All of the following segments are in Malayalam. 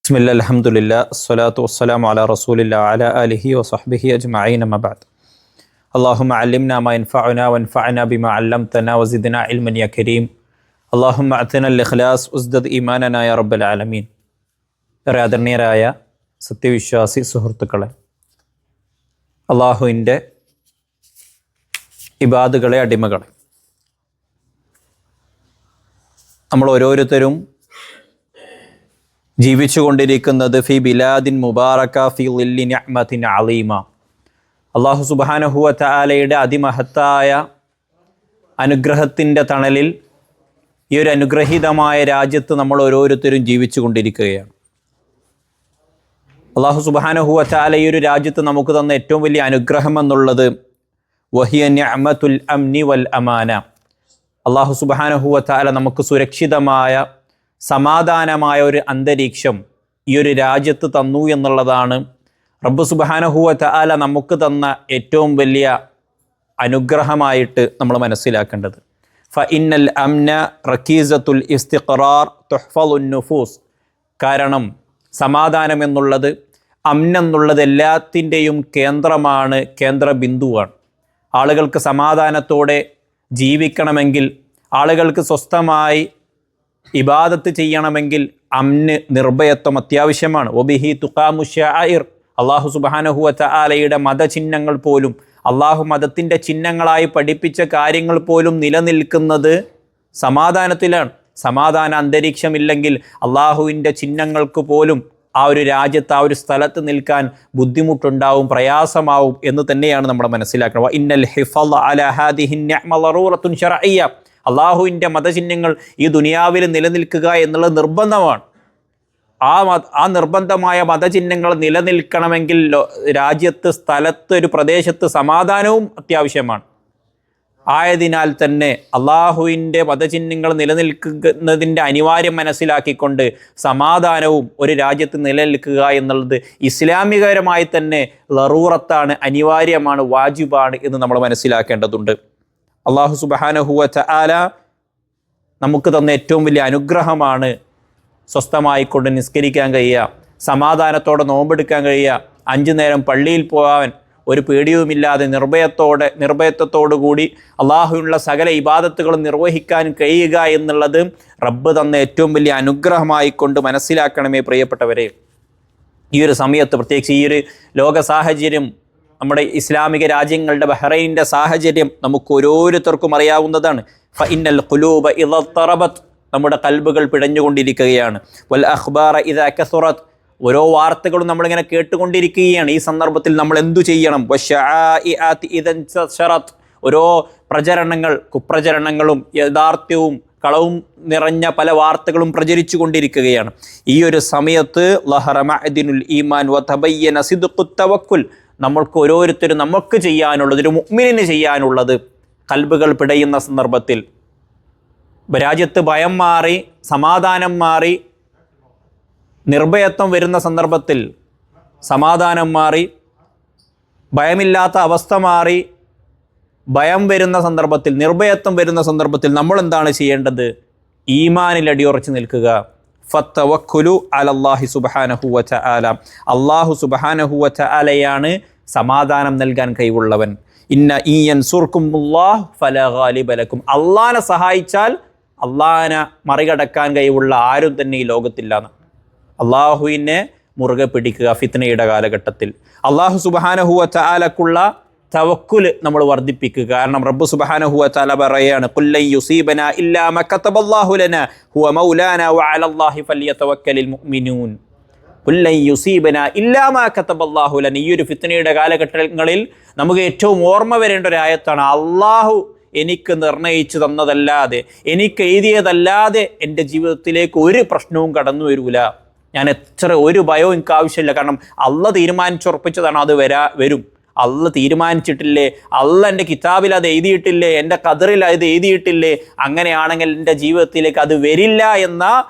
ബിസ്മില്ലാ അൽഹംദുലില്ലാ അസ്സലാത്തു വസ്സലാമു അലാ റസൂലില്ലാ അലാ ആലിഹി വസഹ്ബിഹി അജ്മഈൻ അമ്മാ ബഅദ്. അല്ലാഹുമ്മ അല്ലിംനാ മാ യൻഫഉനാ വൻഫഅനാ ബിമാ അല്ലംതനാ വസിദ്നാ ഇൽമൻ യാ കരീം. അല്ലാഹുമ്മ അഅ്തിനൽ ഇഖ്ലാസ് വസ്ദദ് ഈമാനനാ യാ റബ്ബൽ ആലമീൻ. ഏറെ ആദരണീയരായ സത്യവിശ്വാസി സുഹൃത്തുക്കളെ, അള്ളാഹുവിൻ്റെ ഇബാദുകളെ, അടിമകളെ, നമ്മൾ ഓരോരുത്തരും ജീവിച്ചു കൊണ്ടിരിക്കുന്നത് ഫി ബിലാദിൻ മുബാറക ഫി ളില്ലി നിഅ്മത്തിൻ അളീമ. അള്ളാഹു സുബ്ഹാനഹു വ തആലയുടെ അതിമഹത്തായ അനുഗ്രഹത്തിൻ്റെ തണലിൽ ഈ ഒരു അനുഗ്രഹീതമായ രാജ്യത്ത് നമ്മൾ ഓരോരുത്തരും ജീവിച്ചു കൊണ്ടിരിക്കുകയാണ്. അള്ളാഹു സുബ്ഹാനഹു വ തആല ഈ ഒരു രാജ്യത്ത് നമുക്ക് തന്ന ഏറ്റവും വലിയ അനുഗ്രഹം എന്നുള്ളത് വഹിയ നിഅ്മത്തുൽ അംനി വൽ അമാന. അള്ളാഹു സുബ്ഹാനഹു വ തആല നമുക്ക് സുരക്ഷിതമായ സമാധാനമായ ഒരു അന്തരീക്ഷം ഈ ഒരു രാജ്യത്ത് തന്നു എന്നുള്ളതാണ് റബ്ബ് സുബ്ഹാനഹു വ തആല നമുക്ക് തന്ന ഏറ്റവും വലിയ അനുഗ്രഹമായിട്ട് നമ്മൾ മനസ്സിലാക്കേണ്ടത്. ഫഇന്നൽ അംന റക്കീസത്തുൽ ഇസ്തിഖറാർ തുഹ്ഫളുൻ നുഫൂസ്. കാരണം സമാധാനം എന്നുള്ളത്, അംനെന്നുള്ളത് എല്ലാത്തിൻ്റെയും കേന്ദ്രമാണ്, കേന്ദ്ര ബിന്ദുവാണ്. ആളുകൾക്ക് സമാധാനത്തോടെ ജീവിക്കണമെങ്കിൽ, ആളുകൾക്ക് സ്വസ്ഥമായി ഇബാദത്ത് ചെയ്യണമെങ്കിൽ അംന്, നിർഭയത്വം അത്യാവശ്യമാണ്. വബിഹി തുഖാമു ശആഇർ. അള്ളാഹു സുബ്ഹാനഹു വ തആലയുടെ മതചിഹ്നങ്ങൾ പോലും, അള്ളാഹു മതത്തിൻ്റെ ചിഹ്നങ്ങളായി പഠിപ്പിച്ച കാര്യങ്ങൾ പോലും നിലനിൽക്കുന്നത് സമാധാനത്തിലാണ്. സമാധാന അന്തരീക്ഷമില്ലെങ്കിൽ അള്ളാഹുവിൻ്റെ ചിഹ്നങ്ങൾക്ക് പോലും ആ ഒരു രാജ്യത്ത്, ആ ഒരു സ്ഥലത്ത് നിൽക്കാൻ ബുദ്ധിമുട്ടുണ്ടാവും, പ്രയാസമാവും എന്ന് തന്നെയാണ് നമ്മൾ മനസ്സിലാക്കുന്നത്. ഇന്നൽ ഹിഫള അലാ ഹാദിഹി നിഅ്മ ളറൂറത്തുൻ ശർഇയ്യ. അള്ളാഹുവിൻ്റെ മതചിഹ്നങ്ങൾ ഈ ദുനിയാവിൽ നിലനിൽക്കുക എന്നുള്ളത് നിർബന്ധമാണ്. ആ നിർബന്ധമായ മതചിഹ്നങ്ങൾ നിലനിൽക്കണമെങ്കിൽ രാജ്യത്ത്, സ്ഥലത്ത്, ഒരു പ്രദേശത്ത് സമാധാനവും അത്യാവശ്യമാണ്. ആയതിനാൽ തന്നെ അള്ളാഹുവിൻ്റെ മതചിഹ്നങ്ങൾ നിലനിൽക്കുന്നതിൻ്റെ അനിവാര്യം മനസ്സിലാക്കിക്കൊണ്ട് സമാധാനവും ഒരു രാജ്യത്ത് നിലനിൽക്കുക എന്നുള്ളത് ഇസ്ലാമികപരമായി തന്നെ ലറൂറത്താണ്, അനിവാര്യമാണ്, വാജിബാണ് എന്ന് നമ്മൾ മനസ്സിലാക്കേണ്ടതുണ്ട്. അള്ളാഹു സുബ്ഹാനഹു വ തആല നമുക്ക് തന്ന ഏറ്റവും വലിയ അനുഗ്രഹമാണ് സ്വസ്ഥമായിക്കൊണ്ട് നിസ്കരിക്കാൻ കഴിയുക, സമാധാനത്തോടെ നോമ്പെടുക്കാൻ കഴിയുക, 5 നേരം പള്ളിയിൽ പോകാൻ ഒരു പേടിയുമില്ലാതെ നിർഭയത്വത്തോടു കൂടി അള്ളാഹുവിനുള്ള സകല ഇബാദത്തുകളും നിർവഹിക്കാൻ കഴിയുക എന്നുള്ളത് റബ്ബ് തന്ന ഏറ്റവും വലിയ അനുഗ്രഹമായിക്കൊണ്ട് മനസ്സിലാക്കണമേ പ്രിയപ്പെട്ടവരെ. ഈ ഒരു സമയത്ത്, പ്രത്യേകിച്ച് ഈ ഒരു ലോക സാഹചര്യം, നമ്മുടെ ഇസ്ലാമിക രാജ്യങ്ങളുടെ ബഹ്റൈനിൻ്റെ സാഹചര്യം നമുക്ക് ഓരോരുത്തർക്കും അറിയാവുന്നതാണ്. ഫഇന്നൽ ഖുലൂബ ഇദാ തറബത്. നമ്മുടെ കൽബുകൾ പിടഞ്ഞുകൊണ്ടിരിക്കുകയാണ്. വൽ അഖ്ബാറ ഇദാ കസുറത്. ഓരോ വാർത്തകളും നമ്മളിങ്ങനെ കേട്ടുകൊണ്ടിരിക്കുകയാണ്. ഈ സന്ദർഭത്തിൽ നമ്മൾ എന്തു ചെയ്യണം? വശആഇഅതി ഇദൻ ശറത്. ഓരോ പ്രചരണങ്ങൾ, കുപ്രചരണങ്ങളും യഥാർത്ഥ്യവും കളവും നിറഞ്ഞ പല വാർത്തകളും പ്രചരിച്ചു കൊണ്ടിരിക്കുകയാണ്. ഈ ഒരു സമയത്ത് ലഹറ മഅദിനുൽ ഈമാൻ വതബയ്യന സിദ്ഖുത് തവക്കുൽ. നമ്മൾക്ക് ഓരോരുത്തരും നമുക്ക് ചെയ്യാനുള്ളത്, ഒരു മുഅ്മിനിന് ചെയ്യാനുള്ളത്, കൽബുകൾ പിടയുന്ന സന്ദർഭത്തിൽ, രാജ്യത്ത് ഭയം മാറി സമാധാനം മാറി നിർഭയത്വം വരുന്ന സന്ദർഭത്തിൽ, സമാധാനം മാറി ഭയമില്ലാത്ത അവസ്ഥ മാറി ഭയം വരുന്ന സന്ദർഭത്തിൽ, നിർഭയത്വം വരുന്ന സന്ദർഭത്തിൽ നമ്മൾ എന്താണ് ചെയ്യേണ്ടത്? ഈമാനിൽ അടിയുറച്ച് നിൽക്കുക. ഫത്തവക്കുലു അലല്ലാഹി സുബ്ഹാനഹു വ തആല. അല്ലാഹു സുബ്ഹാനഹു വ തആലയാണ് സമാധാനം നൽകാൻ കഴിവുള്ളവൻ. ഇന്ന ഇയൻസുർകുമുല്ലാഹ് ഫലാ ഗാലിബ ലക്കും. അള്ളാഹനെ സഹായിച്ചാൽ അള്ളാഹനെ മറികടക്കാൻ കഴിവുള്ള ആരും തന്നെ ഈ ലോകത്തില്ലാന്ന്. അള്ളാഹുവിനെ മുറുകെ പിടിക്കുക ഫിത്നയുടെ കാലഘട്ടത്തിൽ. അള്ളാഹു സുബ്ഹാനഹു വ തആലക്കുള്ള തവക്കുൽ നമ്മൾ വർദ്ധിപ്പിക്കുക. കാരണം റബ്ബ് സുബ്ഹാനഹു വ തആല പറയാണ്, ഖുൽ ലൻ യുസീബനാ ഇല്ലാ മാ കതബല്ലാഹു ലനാ ഹുവ മൗലാനാ വ അലല്ലാഹി ഫല്യതവക്കലിൽ മുഅ്മിനൂൻ. ഖുൽ ലൻ യുസീബനാ ഇല്ലാ മാ കതബല്ലാഹു ലനാ. ഈ ഒരു ഫിത്നയുടെ കാലഘട്ടങ്ങളിൽ നമുക്ക് ഏറ്റവും ഓർമ്മ വരേണ്ട ഒരു ആയത്താണ്, അള്ളാഹു എനിക്ക് നിർണയിച്ചു തന്നതല്ലാതെ, എനിക്ക് എഴുതിയതല്ലാതെ എൻ്റെ ജീവിതത്തിലേക്ക് ഒരു പ്രശ്നവും കടന്നു വരൂല. ഞാൻ ഒരു ഭയവും എനിക്ക് ആവശ്യമില്ല. കാരണം അള്ളാഹ് തീരുമാനിച്ചുറപ്പിച്ചതാണ് അത് വരും. അള്ളാഹ് തീരുമാനിച്ചിട്ടില്ലേ, അള്ളാഹ് എൻ്റെ കിതാബിൽ അത് എഴുതിയിട്ടില്ലേ, എൻ്റെ ഖദറിൽ അത് എഴുതിയിട്ടില്ലേ, അങ്ങനെയാണെങ്കിൽ എൻ്റെ ജീവിതത്തിലേക്ക് അത് വരില്ല എന്ന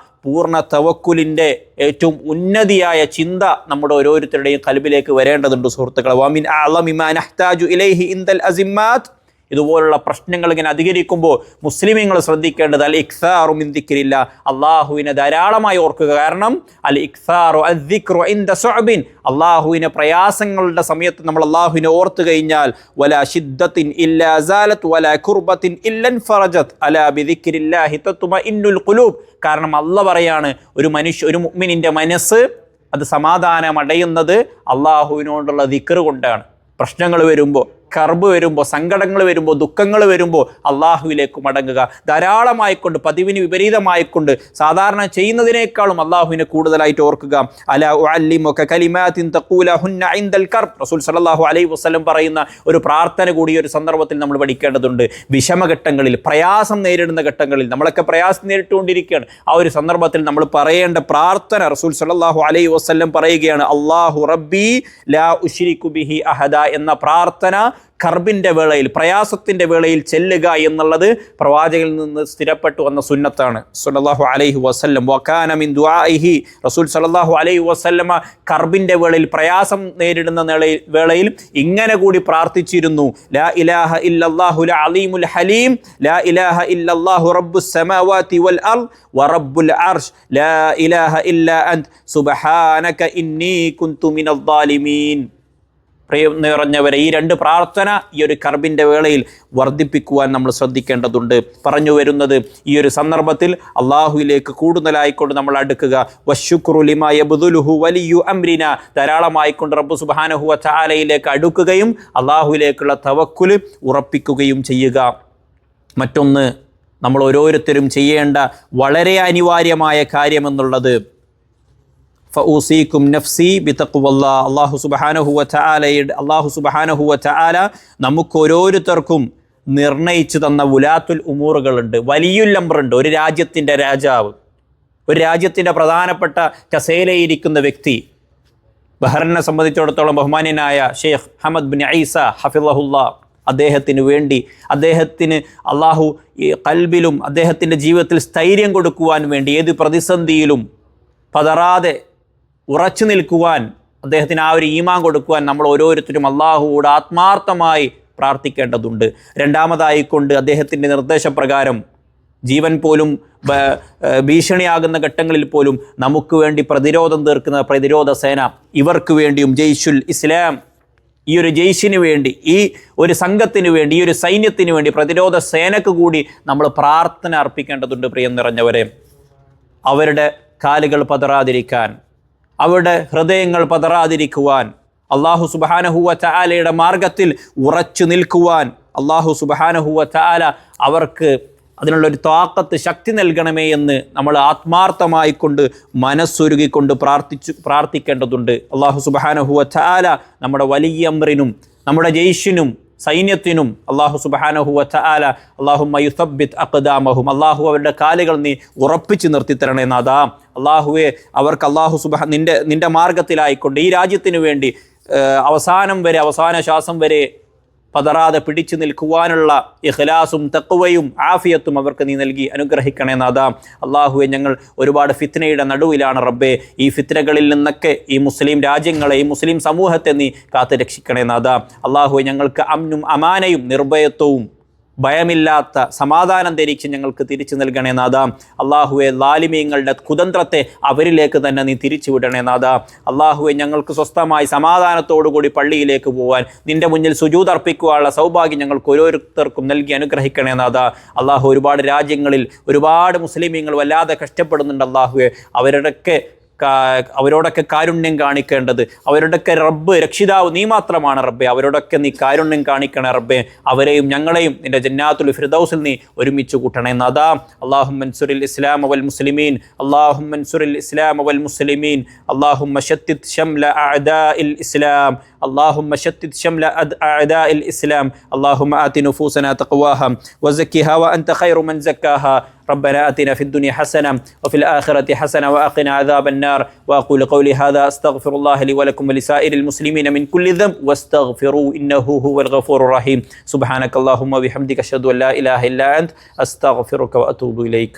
പൂർണ്ണ തവക്കുലിൻ്റെ ഏറ്റവും ഉന്നതിയായ ചിന്ത നമ്മുടെ ഓരോരുത്തരുടെയും ഖൽബിലേക്ക് വരേണ്ടതുണ്ട് സുഹൃത്തുക്കളെ. വമിൻ അഅ്ളമി മാ നഹ്താജു ഇലൈഹി ഇൻദൽ അസിമാത്ത്. ഇതുപോലുള്ള പ്രശ്നങ്ങൾ ഇങ്ങനെ അധികരിക്കുമ്പോൾ മുസ്ലിമീങ്ങൾ ശ്രദ്ധിക്കേണ്ടത് അൽ ഇക്സാറു മിൻ ദിക്രില്ല, അള്ളാഹുവിനെ ധാരാളമായി ഓർക്കുക. കാരണം അൽ ഇക്സാറു അദ്ദിക്റു ഇൻദ സുഅബിൻ, അള്ളാഹുവിനെ പ്രയാസങ്ങളുടെ സമയത്ത് നമ്മൾ അള്ളാഹുവിനെ ഓർത്തു കഴിഞ്ഞാൽ വലാ ശിദ്ദത്തിൻ ഇല്ലാ സാലത്ത് വലാ കുർബത്തിൻ ഇല്ലൻ ഫറജത്ത് അലാ ബിദിക്രില്ലാഹി തത്മഇന്നുൽ ഖുലൂബ്. കാരണം അള്ളാഹ് പറയാണ്, ഒരു മുഅ്മിനിന്റെ മനസ്സ് അത് സമാധാനമടയുന്നത് അള്ളാഹുവിനോടുള്ള ദിക്ർ കൊണ്ടാണ്. പ്രശ്നങ്ങൾ വരുമ്പോൾ, കർബ് വരുമ്പോൾ, സങ്കടങ്ങൾ വരുമ്പോൾ, ദുഃഖങ്ങൾ വരുമ്പോൾ അള്ളാഹുവിലേക്ക് മടങ്ങുക. ധാരാളമായിക്കൊണ്ട്, പതിവിന് വിപരീതമായിക്കൊണ്ട്, സാധാരണ ചെയ്യുന്നതിനേക്കാളും അള്ളാഹുവിനെ കൂടുതലായിട്ട് ഓർക്കുക. അലാ ഉഅല്ലിമുക കലിമാത്തിൻ തഖൂലഹുന്ന ഇൻദൽ കർബ്, റസൂൽ സല്ലല്ലാഹു അലൈഹി വസല്ലം പറയുന്ന ഒരു പ്രാർത്ഥന കൂടി ഒരു സന്ദർഭത്തിൽ നമ്മൾ പഠിക്കേണ്ടതുണ്ട്. വിഷമഘട്ടങ്ങളിൽ, പ്രയാസം നേരിടുന്ന ഘട്ടങ്ങളിൽ, നമ്മളൊക്കെ പ്രയാസം നേരിട്ടുകൊണ്ടിരിക്കുകയാണ്. ആ ഒരു സന്ദർഭത്തിൽ നമ്മൾ പറയേണ്ട പ്രാർത്ഥന റസൂൽ സല്ലല്ലാഹു അലൈഹി വസല്ലം പറയുകയാണ്, അല്ലാഹു റബ്ബി ലാ ഉശ്രികു ബിഹി അഹദ എന്ന പ്രാർത്ഥന കർബിൻ്റെ വേളയിൽ, പ്രയാസത്തിൻ്റെ വേളയിൽ ചെല്ലുക എന്നുള്ളത് പ്രവാചകനിൽ നിന്ന് സ്ഥിരപ്പെട്ടു വന്ന സുന്നത്താണ് സല്ലല്ലാഹു അലൈഹി വസല്ലം. വകാന മിൻ ദുആഇഹി, റസൂൽ സല്ലല്ലാഹു അലൈഹി വസല്ലമ കർബിൻ്റെ വേളയിൽ, പ്രയാസം നേരിടുന്ന വേളയിൽ ഇങ്ങനെ കൂടി പ്രാർത്ഥിച്ചിരുന്നു, ലാ ഇലാഹ ഇല്ലല്ലാഹുൽ അലീമുൽ ഹലീം, ലാ ഇലാഹ ഇല്ലല്ലാഹു റബ്ബുസ് സമാവാതി വൽ അർദ് വറബ്ബുൽ അർശ്, ലാ ഇലാഹ ഇല്ലാ അൻത സുബ്ഹാനക ഇന്നി കുന്തു മിനൽ ളാലിമീൻ. പ്രിയം നിറഞ്ഞവരെ, ഈ രണ്ട് പ്രാർത്ഥന ഈ ഒരു കർബിൻ്റെ വേളയിൽ വർദ്ധിപ്പിക്കുവാൻ നമ്മൾ ശ്രദ്ധിക്കേണ്ടതുണ്ട്. പറഞ്ഞു വരുന്നത്, ഈ ഒരു സന്ദർഭത്തിൽ അള്ളാഹുവിലേക്ക് കൂടുതലായിക്കൊണ്ട് നമ്മൾ അടുക്കുക. വശുക്രു ലിമാ യബ്ദുലുഹു വലിയു അംരിന, ധാരാളമായിക്കൊണ്ട് റബ്ബ് സുബ്ഹാനഹു വ തആലയിലേക്ക് അടുക്കുകയും അള്ളാഹുവിലേക്കുള്ള തവക്കുൽ ഉറപ്പിക്കുകയും ചെയ്യുക. മറ്റൊന്ന് നമ്മൾ ഓരോരുത്തരും ചെയ്യേണ്ട വളരെ അനിവാര്യമായ കാര്യമെന്നുള്ളത് ഫഊസീകും നഫ്സി ബിതഖ്വല്ലാ, അല്ലാഹു സുബ്ഹാനഹു വ തആല നമുക്ക് ഓരോരുത്തർക്കും നിർണയിച്ചു തന്ന വുലാത്തുൽ ഉമൂറുകളുണ്ട്, വലിയുൽ അംറുണ്ട്. ഒരു രാജ്യത്തിൻ്റെ രാജാവ്, ഒരു രാജ്യത്തിൻ്റെ പ്രധാനപ്പെട്ട കസേലയിരിക്കുന്ന വ്യക്തി, ബഹ്റിനെ സംബന്ധിച്ചിടത്തോളം ബഹുമാന്യനായ ഷെയ്ഖ് ഹമദ് ബിൻ ഈസ ഹഫിളഹുല്ലാ, അദ്ദേഹത്തിന് വേണ്ടി, അദ്ദേഹത്തിന് അള്ളാഹു ഈ ഖൽബിലും അദ്ദേഹത്തിൻ്റെ ജീവിതത്തിൽ സ്ഥൈര്യം കൊടുക്കുവാൻ വേണ്ടി, ഏത് പ്രതിസന്ധിയിലും പതറാതെ ഉറച്ചു നിൽക്കുവാൻ, അദ്ദേഹത്തിന് ആ ഒരു ഈമാൻ കൊടുക്കുവാൻ നമ്മൾ ഓരോരുത്തരും അള്ളാഹുവോട് ആത്മാർത്ഥമായി പ്രാർത്ഥിക്കേണ്ടതുണ്ട്. രണ്ടാമതായിക്കൊണ്ട് അദ്ദേഹത്തിൻ്റെ നിർദ്ദേശപ്രകാരം ജീവൻ പോലും ഭീഷണിയാകുന്ന ഘട്ടങ്ങളിൽ പോലും നമുക്ക് വേണ്ടി പ്രതിരോധം തീർക്കുന്ന പ്രതിരോധ സേന, ഇവർക്ക് വേണ്ടിയും ജയ്ഷുൽ ഇസ്ലാം, ഈ ഒരു ജയ്ഷിന് വേണ്ടി, ഈ ഒരു സംഘത്തിന് വേണ്ടി, ഈ ഒരു സൈന്യത്തിന് വേണ്ടി, പ്രതിരോധ സേനക്ക് കൂടി നമ്മൾ പ്രാർത്ഥന അർപ്പിക്കേണ്ടതുണ്ട്. പ്രിയം നിറഞ്ഞവരെ, അവരുടെ കാലുകൾ പതറാതിരിക്കാൻ, അവരുടെ ഹൃദയങ്ങൾ പതറാതിരിക്കുവാൻ, അള്ളാഹു സുബ്ഹാനഹു വ തആലയുടെ മാർഗത്തിൽ ഉറച്ചു നിൽക്കുവാൻ അള്ളാഹു സുബ്ഹാനഹു വ തആല അവർക്ക് അതിനുള്ളൊരു താക്കത്ത്, ശക്തി നൽകണമേ എന്ന് നമ്മൾ ആത്മാർത്ഥമായിക്കൊണ്ട് മനസ്സൊരുകിക്കൊണ്ട് പ്രാർത്ഥിക്കേണ്ടതുണ്ട്. അള്ളാഹു സുബ്ഹാനഹു വ തആല നമ്മുടെ വലിയ അംറിനും നമ്മുടെ ജയ്ഷിനും സൈന്യത്തിനും അള്ളാഹു സുബ്ഹാനഹു വ തആല അല്ലാഹുമ്മ യുസബ്ബിത് അഖ്ദാമഹും, അള്ളാഹു അവരുടെ കാലുകൾ നീ ഉറപ്പിച്ച് നിർത്തിത്തരണേ നാഥാ. അള്ളാഹുവെ, അവർക്ക് അള്ളാഹു നിന്റെ മാർഗത്തിലായിക്കൊണ്ട് ഈ രാജ്യത്തിന് വേണ്ടി അവസാന ശ്വാസം വരെ പതറാതെ പിടിച്ചു നിൽക്കുവാനുള്ള ഇഖ്ലാസും തഖ്വയും ആഫിയത്തും അവർക്ക് നീ നൽകി അനുഗ്രഹിക്കണേ നാഥാ. അള്ളാഹുവെ, ഞങ്ങൾ ഒരുപാട് ഫിത്നയുടെ നടുവിലാണ് റബ്ബേ. ഈ ഫിത്നകളിൽ നിന്നൊക്കെ ഈ മുസ്ലിം രാജ്യങ്ങളെ, ഈ മുസ്ലിം സമൂഹത്തെ നീ കാത്തു രക്ഷിക്കണേ നാഥാ. അള്ളാഹുവെ, ഞങ്ങൾക്ക് അമ്നും അമാനയും നിർഭയത്വവും ഭയമില്ലാത്ത സമാധാനം ധരിച്ച് ഞങ്ങൾക്ക് തിരിച്ചു നൽകണേ നാഥാ. അള്ളാഹുവെ, ലാലിമീങ്ങളുടെ കുതന്ത്രത്തെ അവരിലേക്ക് തന്നെ നീ തിരിച്ചു വിടണേ നാഥാ. അള്ളാഹുവെ, ഞങ്ങൾക്ക് സ്വസ്ഥമായി സമാധാനത്തോടുകൂടി പള്ളിയിലേക്ക് പോകാൻ, നിന്റെ മുന്നിൽ സുജൂദ് അർപ്പിക്കുവാനുള്ള സൗഭാഗ്യം ഞങ്ങൾക്ക് ഓരോരുത്തർക്കും നൽകി അനുഗ്രഹിക്കണേ നാഥാ. അള്ളാഹു, ഒരുപാട് രാജ്യങ്ങളിൽ ഒരുപാട് മുസ്ലിമീങ്ങൾ വല്ലാതെ കഷ്ടപ്പെടുന്നുണ്ട്. അള്ളാഹുവെ, അവരോടൊക്കെ കാരുണ്യം കാണിക്കേണ്ടത്, അവരുടെയൊക്കെ റബ്ബ് രക്ഷിതാവ് നീ മാത്രമാണ് റബ്ബെ. അവരോടൊക്കെ നീ കാരുണ്യം കാണിക്കണേ റബ്ബെ. അവരെയും ഞങ്ങളെയും നിന്റെ ജന്നാത്തുൽ ഫിർദൗസിൽ നീ ഒരുമിച്ച് കൂട്ടണേ നാഥാ. അല്ലാഹുമ്മ അൻസുറിൽ ഇസ്ലാമ വൽ മുസ്ലിമീൻ, അല്ലാഹുമ്മ അൻസുറിൽ ഇസ്ലാമ വൽ മുസ്ലിമീൻ, അല്ലാഹുമ്മ ശത്തിത് ശംല അഅദാഇൽ ഇസ്ലാം, اللهم شتت شمل أعداء الإسلام. اللهم آت نفوسنا تقواها وزكها وأنت خير من زكاها. ربنا آتنا في الدنيا حسنة وفي الآخرة حسنة وأقنا عذاب النار. وأقول قولي هذا أستغفر الله لي ولكم ولسائر المسلمين من كل ذنب واستغفروه إنه هو الغفور الرحيم. سبحانك اللهم وبحمدك أشهد أن لا إله إلا أنت أستغفرك وأتوب إليك.